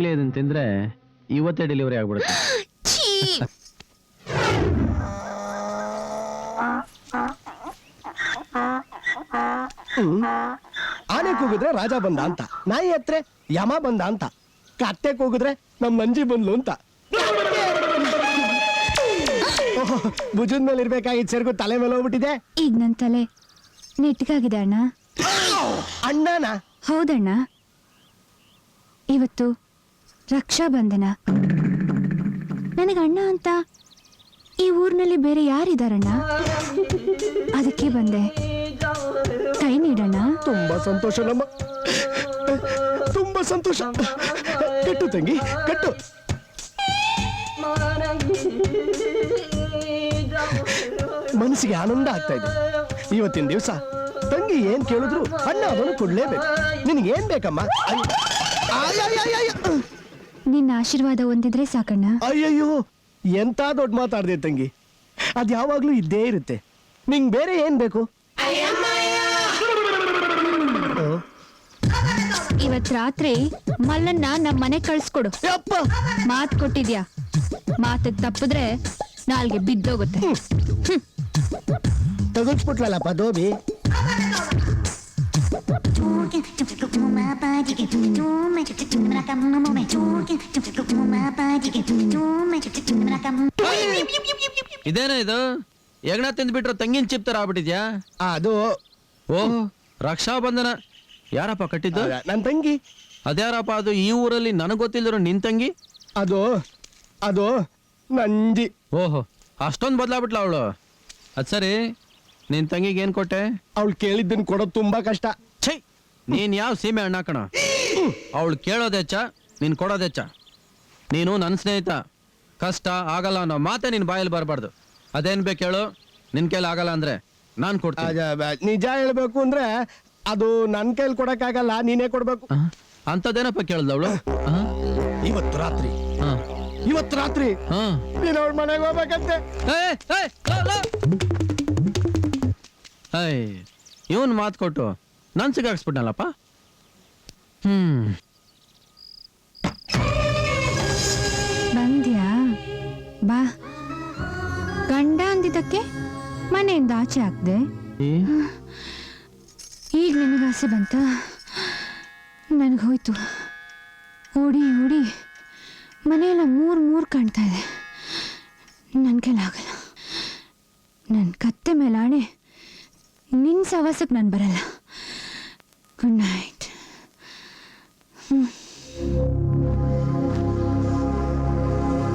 ಈಗಲೇ ಇದನ್ನ ತಿಂದ್ರೆ ಇವತ್ತೇ ಡೆಲಿವರಿ ಆಗ್ಬಿಡುತ್ತೆ. ಆನೆ ಕೂಗಿದ್ರೆ ರಾಜ ಬಂದ ಅಂತ, ನಾಯಿ ಹತ್ರ ಯಮ ಬಂದ ಅಂತ, ಕತ್ತೆ ಕೂಗಿದ್ರೆ ನಮ್ ಮಂಜಿ ಬಂದ್ಲು ಅಂತ. ಭುಜದ ಮೇಲೆ ಇರ್ಬೇಕಾಗಿದ್ ಸೆರಗು ತಲೆ ಮೇಲೆ ಹೋಗ್ಬಿಟ್ಟಿದೆ. ಈಗ ನನ್ ತಲೆ ನೆಟ್ಗಾಗಿದೆ ಅಣ್ಣ. ಅಣ್ಣನ? ಹೌದಣ್ಣ, ಇವತ್ತು ರಕ್ಷಾ ಬಂಧನ. ನನಗೆ ಅಣ್ಣ ಅಂತ ಈ ಊರಿನಲ್ಲಿ ಬೇರೆ ಯಾರಿದಾರಣ್ಣ? ಅದಕ್ಕೆ ಬಂದೆ, ಕೈ ನೀಡಣ್ಣ. ತುಂಬಾ ಸಂತೋಷ ನಮ್ಮ, ತುಂಬಾ ಸಂತೋಷ. ಕಟ್ಟು ತಂಗಿ ಕಟ್ಟು. ಮನಸ್ಸಿಗೆ ಆನಂದ ಆಗ್ತಾ ಇದೆ. ಇವತ್ತಿನ ದಿವಸ ತಂಗಿ ಏನ್ ಕೇಳಿದ್ರು ಅಣ್ಣ ಅದನ್ನು ಕೊಡ್ಲೇಬೇಕು. ನಿನಗೆ ಏನ್ ಬೇಕಮ್ಮ? ನಿನ್ನ ಆಶೀರ್ವಾದ ಹೊಂದಿದ್ರೆ ಸಾಕಣ್ಣ. ಅಯ್ಯಯ್ಯೋ, ಎಂತ ದೊಡ್ಡ ಮಾತಾಡ್ದೆ ತಂಗಿ. ಅದ್ ಯಾವಾಗ್ಲೂ ಇದ್ದೇ ಇರುತ್ತೆ. ನಿಂಗ್ ಬೇರೆ ಏನ್ ಬೇಕು? ಇವತ್ ರಾತ್ರಿ ಮಲ್ಲನ್ನ ನಮ್ಮ ಮನೆ ಕಳ್ಸ್ಕೊಡು. ಮಾತ್ ಕೊಟ್ಟಿದ್ಯಾ, ಮಾತಿಗೆ ತಪ್ಪಿದ್ರೆ ನಾಲ್ಗೆ ಬಿದ್ದೋಗುತ್ತೆ. ತಗಲ್ಸ್ಬಿಟ್ಲಲ್ಲಪ್ಪ ದೋಬಿ. ಇದೇನ ಇದು? ಎಗಣ ತಿಂದ್ಬಿಟ್ರೆ ತಂಗಿನ ಚಿಪ್ ತರ ಆಗ್ಬಿಟ್ಟಿದ್ಯಾ? ಅದು ಓಹ್, ರಕ್ಷಾ ಬಂಧನ ಯಾರಪ್ಪ ಕಟ್ಟಿದ್ದು? ನನ್ ತಂಗಿ. ಅದ್ಯಾರಪ್ಪ ಅದು? ಈ ಊರಲ್ಲಿ ನನಗ್ ಗೊತ್ತಿಲ್ದಿರೋ ನಿನ್ ತಂಗಿ? ಅದು ಅದು ನಂಜಿ. ಓಹೋ, ಅಷ್ಟೊಂದು ಬದಲಾಗ್ಬಿಟ್ಲ ಅವಳು. ಅದ್ ಸರಿ, ನಿನ್ ತಂಗಿಗೆ ಏನ್ ಕೊಟ್ಟೆ? ಅವಳು ಕೇಳಿದ್ದನ್ ಕೊಡೋದು ತುಂಬಾ ಕಷ್ಟ. ಛೈ, ನೀನ್ ಯಾವ ಸೀಮೆ ಅಣ್ಣ ಕಣ. ಅವಳು ಕೇಳೋದೆಚ್ಚ, ನೀನ್ ಕೊಡೋದೆಚ್ಚ. ನೀನು ನನ್ನ ಸ್ನೇಹಿತ. ಕಷ್ಟ ಆಗಲ್ಲ ಅನ್ನೋ ಮಾತೆ ನಿನ್ ಬಾಯಲ್ಲಿ ಬರಬಾರ್ದು. ಅದೇನ್ ಬೇಕು ಹೇಳು? ನಿನ್ ಕೈಲಿ ಆಗಲ್ಲ ಅಂದ್ರೆ ನಾನ್ ಕೊಡ್ತೀನಿ. ನಿಜ ಹೇಳ್ಬೇಕು ಅಂದ್ರೆ ಅದು ನನ್ ಕೈಲಿ ಕೊಡಕ್ಕಾಗಲ್ಲ, ನೀನೇ ಕೊಡ್ಬೇಕು. ಅಂತದೇನಪ್ಪ ಕೇಳ್ದ ಅವಳು? ಇವತ್ತು ರಾತ್ರಿ ಇವತ್ತು ರಾತ್ರಿ ನೀನ್ ಅವಳ ಮನೆಗೆ ಹೋಗ್ಬೇಕಂತೆ. ಇವನ್ ಮಾತು ಕೊಟ್ಟು ನಾನ್ ಸಿಗಾಕ್ಸ್ಬಿಟ್ನಲ್ಲಪ್ಪ. ಬಂದ್ಯಾ? ಬಾ. ಗಂಡ ಅಂದಿದ್ದಕ್ಕೆ ಮನೆಯಿಂದ ಆಚೆ ಹಾಕ್ದೆ. ಈಗ ನಿನಗೆ ಆಸೆ ಬಂತ? ನನಗೆ ಹೋಯ್ತು. ಓಡಿ ಓಡಿ ಮನೆಯೆಲ್ಲ ಮೂರ್ ಕಾಣ್ತಾ ಇದೆ. ನನ್ನ ಕೈಲಾಗಲ್ಲ. ನನ್ನ ಕತ್ತೆ ಮೇಲೆ ಆಣೆ, ನಿನ್ನ ಸವಾಸಕ್ಕೆ ನಾನು ಬರಲ್ಲ. Good night.